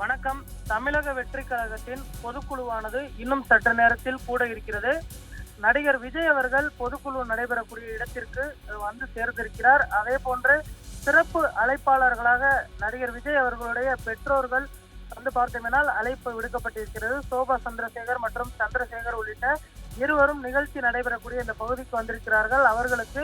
வணக்கம். தமிழக வெற்றி கழகத்தின் பொதுக்குழுவானது இன்னும் சற்று நேரத்தில் கூட இருக்கிறது. நடிகர் விஜய் அவர்கள் பொதுக்குழு நடைபெறக்கூடிய இடத்திற்கு வந்து சேர்ந்திருக்கிறார். அதே போன்று சிறப்பு அழைப்பாளர்களாக நடிகர் விஜய் அவர்களுடைய பெற்றோர்கள் வந்து பார்த்தோம்னால் அழைப்பு விடுக்கப்பட்டிருக்கிறது. சோபா சந்திரசேகர் மற்றும் சந்திரசேகர் உள்ளிட்ட இருவரும் நிகழ்ச்சி நடைபெறக்கூடிய இந்த பகுதிக்கு வந்திருக்கிறார்கள். அவர்களுக்கு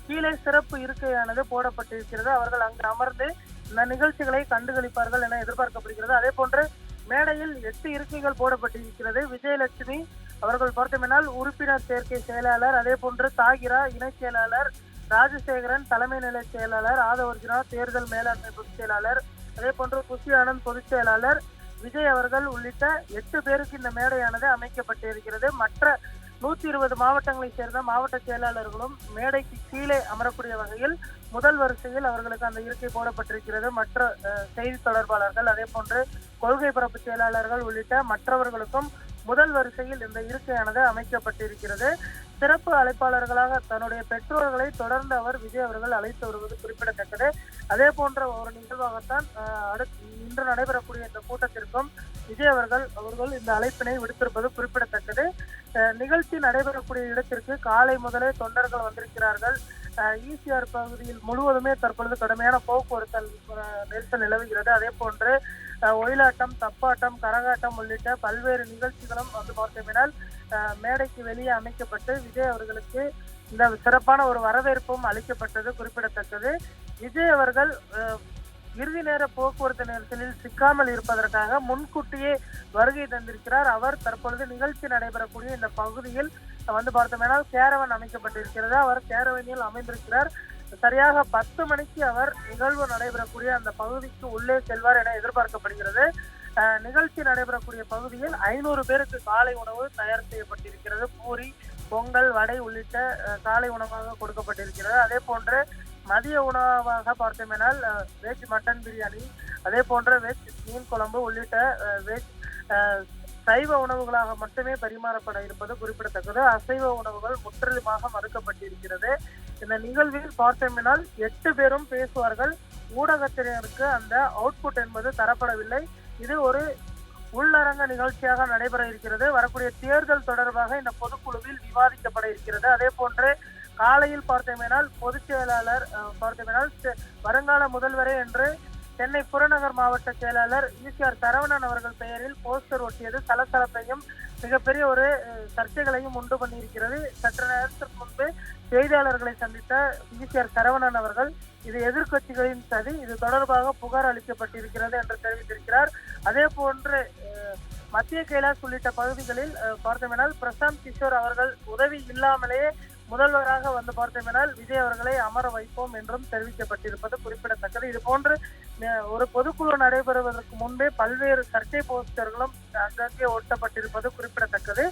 கீழே சிறப்பு இருக்கையானது போடப்பட்டிருக்கிறது. அவர்கள் அங்கு அமர்ந்து இந்த நிகழ்ச்சிகளை கண்டுகளிப்பார்கள் என எதிர்பார்க்கப்படுகிறது. அதே போன்று மேடையில் 8 இருக்கைகள் போடப்பட்டிருக்கிறது. விஜயலட்சுமி அவர்கள் பார்த்தோம்னால் உறுப்பினர் சேர்க்கை செயலாளர், அதே போன்று தாகிரா இணை செயலாளர், ராஜசேகரன் தலைமை நிலை செயலாளர், ஆதவர்ஜுனா தேர்தல் மேலாண்மை பொதுச் செயலாளர், அதே போன்று குஷி ஆனந்த் பொதுச் செயலாளர், விஜய் அவர்கள் உள்ளிட்ட 8 பேருக்கு இந்த மேடையானது அமைக்கப்பட்டிருக்கிறது. மற்ற 120 மாவட்டங்களை சேர்ந்த மாவட்ட செயலாளர்களும் மேடைக்கு கீழே அமரக்கூடிய வகையில் முதல் வரிசையில் அவர்களுக்கு அந்த இருக்கை போடப்பட்டிருக்கிறது. மற்ற செய்தி தொடர்பாளர்கள், அதே போன்று கொள்கை பரப்பு செயலாளர்கள் உள்ளிட்ட மற்றவர்களுக்கும் முதல் வரிசையில் இந்த இருக்கையானது அமைக்கப்பட்டிருக்கிறது. சிறப்பு அழைப்பாளர்களாக தன்னுடைய பெற்றோர்களை தொடர்ந்து விஜய் அவர்கள் அழைத்து வருவது குறிப்பிடத்தக்கது. அதே போன்ற ஒரு நிகழ்வாகத்தான் இன்று நடைபெறக்கூடிய இந்த கூட்டத்திற்கும் விஜய் அவர்கள் இந்த அழைப்பினை விடுத்திருப்பது குறிப்பிடத்தக்கது. நிகழ்ச்சி நடைபெறக்கூடிய இடத்திற்கு காலை முதலே தொண்டர்கள் வந்திருக்கிறார்கள். ஈசிஆர் பகுதியில் முழுவதுமே தற்பொழுது கடுமையான போக்குவரத்து நெரிசல் நிலவுகிறது. அதே போன்று ஒயிலாட்டம், தப்பாட்டம், கரகாட்டம் உள்ளிட்ட பல்வேறு நிகழ்ச்சிகளும் வந்து பார்த்தோம்னால் மேடைக்கு வெளியே அமைக்கப்பட்டு விஜய் அவர்களுக்கு இந்த சிறப்பான ஒரு வரவேற்பும் அளிக்கப்பட்டது குறிப்பிடத்தக்கது. விஜய் அவர்கள் இறுதி நேர போக்குவரத்து நெரிசலில் சிக்காமல் இருப்பதற்காக முன்கூட்டியே வருகை தந்திருக்கிறார். அவர் தற்பொழுது நிகழ்ச்சி நடைபெறக்கூடிய இந்த பகுதியில் வந்து பார்த்தோம்னால் கேரவன் அமைக்கப்பட்டிருக்கிறது. அவர் கேரவனில் அமைந்திருக்கிறார். சரியாக 10 மணிக்கு அவர் நிகழ்வு நடைபெறக்கூடிய அந்த பகுதிக்கு உள்ளே செல்வார் என எதிர்பார்க்கப்படுகிறது. நிகழ்ச்சி நடைபெறக்கூடிய பகுதியில் 500 பேருக்கு காலை உணவு தயார் செய்யப்பட்டிருக்கிறது. பூரி, பொங்கல், வடை உள்ளிட்ட காலை உணவாக கொடுக்கப்பட்டிருக்கிறது. அதே போன்று மதிய உணவாக பார்த்தோம்னால் வெஜ் மட்டன் பிரியாணி, அதே போன்ற வெஜ் மீன் குழம்பு உள்ளிட்ட வெஜ் சைவ உணவுகளாக மட்டுமே பரிமாறப்பட இருப்பது குறிப்பிடத்தக்கது. அசைவ உணவுகள் முற்றிலுமாக மறுக்கப்பட்டிருக்கிறது. இந்த நிகழ்வில் பார்த்தோம்னால் 8 பேரும் பேசுவார்கள். ஊடகத்தினருக்கு அந்த அவுட்புட் என்பது தரப்படவில்லை. இது ஒரு உள்ளரங்க நிகழ்ச்சியாக நடைபெற இருக்கிறது. வரக்கூடிய தேர்தல் தொடர்பாக இந்த பொதுக்குழுவில் விவாதிக்கப்பட இருக்கிறது. அதே போன்று காலையில் பார்த்தோம்னால் பொதுச் செயலாளர் பார்த்தோம்னால் வருங்கால முதல்வரே என்று சென்னை புறநகர் மாவட்ட செயலாளர் ஈசிஆர் சரவணன் அவர்கள் பெயரில் போஸ்டர் ஒட்டியது சலசலப்பையும் மிகப்பெரிய ஒரு சர்ச்சைகளையும் உண்டு பண்ணியிருக்கிறது. சற்று நேரத்திற்கு முன்பு செய்தியாளர்களை சந்தித்த ஈசிஆர் சரவணன் அவர்கள் இது எதிர்கட்சிகளின் சதி, இது தொடர்பாக புகார் அளிக்கப்பட்டிருக்கிறது என்று தெரிவித்திருக்கிறார். அதே போன்று மத்திய கைலாஷ் உள்ளிட்ட பகுதிகளில் பார்த்தோம்னால் பிரசாந்த் கிஷோர் அவர்கள் உதவி இல்லாமலேயே முதல்வராக வந்து பார்த்தோம்னால் விஜய் அவர்களை அமர வைப்போம் என்றும் தெரிவிக்கப்பட்டிருப்பது குறிப்பிடத்தக்கது. இது போன்று ஒரு பொதுக்குழு நடைபெறுவதற்கு முன்பே பல்வேறு சர்ச்சை போஸ்டர்களும் அங்கங்கே ஒட்டப்பட்டிருப்பது குறிப்பிடத்தக்கது.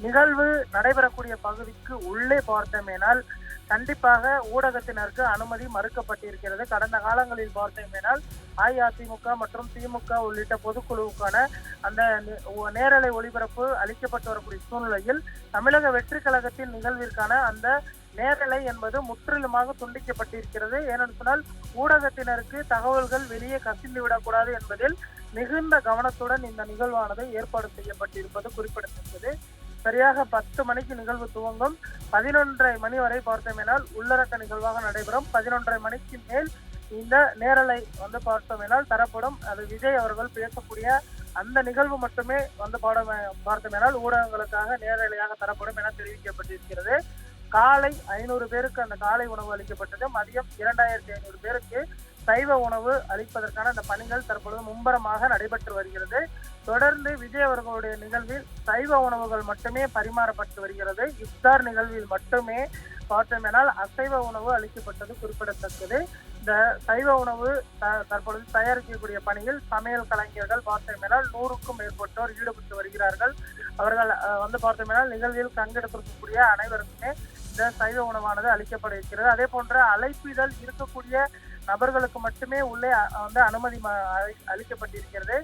நிகழ்வு நடைபெறக்கூடிய பகுதிக்கு உள்ளே பார்த்தோமேனால் கண்டிப்பாக ஊடகத்தினருக்கு அனுமதி மறுக்கப்பட்டிருக்கிறது. கடந்த காலங்களில் பார்த்தோமேனால் அஇஅதிமுக மற்றும் திமுக உள்ளிட்ட பொதுக்குழுவுக்கான அந்த நேரலை ஒளிபரப்பு அளிக்கப்பட்டு வரக்கூடிய சூழ்நிலையில் தமிழக வெற்றி கழகத்தின் நிகழ்விற்கான அந்த நேரலை என்பது முற்றிலுமாக துண்டிக்கப்பட்டிருக்கிறது. ஏனென்று சொன்னால் ஊடகத்தினருக்கு தகவல்கள் வெளியே கசிந்து விடக்கூடாது என்பதில் மிகுந்த கவனத்துடன் இந்த நிகழ்வானது ஏற்பாடு செய்யப்பட்டிருப்பது குறிப்பிடத்தக்கது. சரியாக 10 மணிக்கு நிகழ்வு துவங்கும். 11:30 மணி வரை பார்த்தோமேனால் உள்ளடக்க நிகழ்வாக நடைபெறும். 11:30 மணிக்கு மேல் இந்த நேரலை வந்து பார்த்தோமேனால் தரப்படும். அது விஜய் அவர்கள் பேசக்கூடிய அந்த நிகழ்வு மட்டுமே வந்து பார்த்தோமேனால் ஊடகங்களுக்காக நேரலையாக தரப்படும் என தெரிவிக்கப்பட்டிருக்கிறது. காலை 500 பேருக்கு அந்த காலை உணவு அளிக்கப்பட்டது. மதியம் 2500 பேருக்கு சைவ உணவு அளிப்பதற்கான அந்த பணிகள் தற்பொழுது மும்முரமாக நடைபெற்று வருகிறது. தொடர்ந்து விஜய் அவர்களுடைய நிகழ்வில் சைவ உணவுகள் மட்டுமே பரிமாறப்பட்டு வருகிறது. இஃப்தார் நிகழ்வில் மட்டுமே பார்த்தோம்னால் அசைவ உணவு அளிக்கப்பட்டது குறிப்பிடத்தக்கது. இந்த சைவ உணவு தற்பொழுது தயாரிக்கக்கூடிய பணியில் சமையல் கலைஞர்கள் பார்த்தோம்னால் 100க்கும் மேற்பட்டோர் ஈடுபட்டு வருகிறார்கள். அவர்கள் வந்து பார்த்தோம்னால் நிகழ்வில் பங்கெடுத்திருக்கக்கூடிய அனைவருக்குமே இந்த சைவ உணவானது அளிக்கப்பட இருக்கிறது. அதே போன்ற அழைப்பிதழ் இருக்கக்கூடிய நபர்களுக்கு மட்டுமே உள்ளே வந்து அனுமதி அளிக்கப்பட்டிருக்கிறது.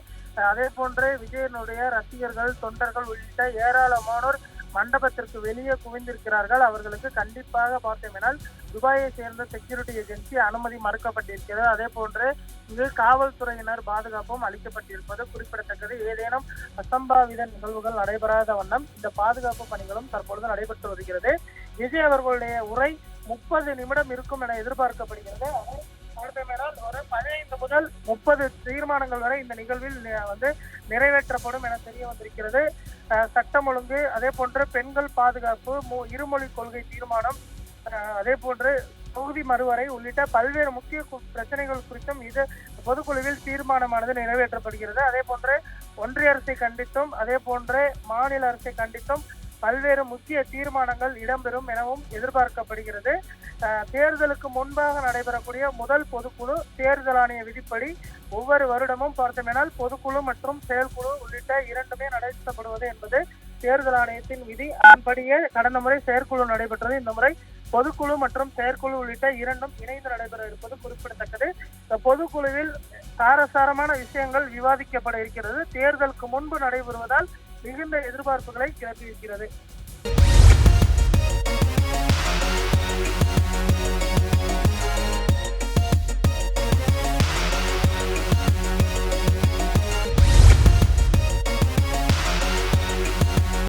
அதே போன்று விஜயனுடைய ரசிகர்கள், தொண்டர்கள் உள்ளிட்ட ஏராளமானோர் மண்டபத்திற்கு வெளியே குவிந்திருக்கிறார்கள். அவர்களுக்கு கண்டிப்பாக பார்த்தோமெனால் துபாயை சேர்ந்த செக்யூரிட்டி ஏஜென்சி அனுமதி மறுக்கப்பட்டிருக்கிறது. அதே போன்று இங்கு காவல்துறையினர் பாதுகாப்பும் அளிக்கப்பட்டிருப்பது குறிப்பிடத்தக்கது. ஏதேனும் அசம்பாவித நிகழ்வுகள் நடைபெறாத வண்ணம் இந்த பாதுகாப்பு பணிகளும் தற்பொழுது நடைபெற்று வருகிறது. விஜய் அவர்களுடைய உரை 30 நிமிடம் இருக்கும் என எதிர்பார்க்கப்படுகிறது. பார்த்தோமேனால் ஒரு 15 முதல் 30 தீர்மானங்கள் வரை இந்த நிகழ்வில் நிறைவேற்றப்படும் என தெரிய வந்திருக்கிறது. சட்டம் ஒழுங்கு, அதே போன்று பெண்கள் பாதுகாப்பு, இருமொழி கொள்கை தீர்மானம், அதே போன்று தொகுதி மறுவரை உள்ளிட்ட பல்வேறு முக்கிய பிரச்சனைகள் குறித்தும் இது பொதுக்குழுவில் தீர்மானமானது நிறைவேற்றப்படுகிறது. அதே போன்று ஒன்றிய அரசை கண்டித்தும் அதே போன்று மாநில அரசை கண்டித்தும் பல்வேறு முக்கிய தீர்மானங்கள் இடம்பெறும் எனவும் எதிர்பார்க்கப்படுகிறது. தேர்தலுக்கு முன்பாக நடைபெறக்கூடிய முதல் பொதுக்குழு தேர்தல் ஆணைய விதிப்படி ஒவ்வொரு வருடமும் பார்த்தோமெனால் பொதுக்குழு மற்றும் செயற்குழு உள்ளிட்ட இரண்டுமே நடத்தப்படுவது என்பது தேர்தல் ஆணையத்தின் விதி. அதன்படியே கடந்த முறை செயற்குழு நடைபெற்றது. இந்த முறை பொதுக்குழு மற்றும் செயற்குழு உள்ளிட்ட இரண்டும் இணைந்து நடைபெற இருப்பது குறிப்பிடத்தக்கது. இந்த பொதுக்குழுவில் சாரசாரமான விஷயங்கள் விவாதிக்கப்பட இருக்கிறது. தேர்தலுக்கு முன்பு நடைபெறுவதால் மிகுந்த எதிர்பார்ப்புகளை கிளப்பியிருக்கிறது.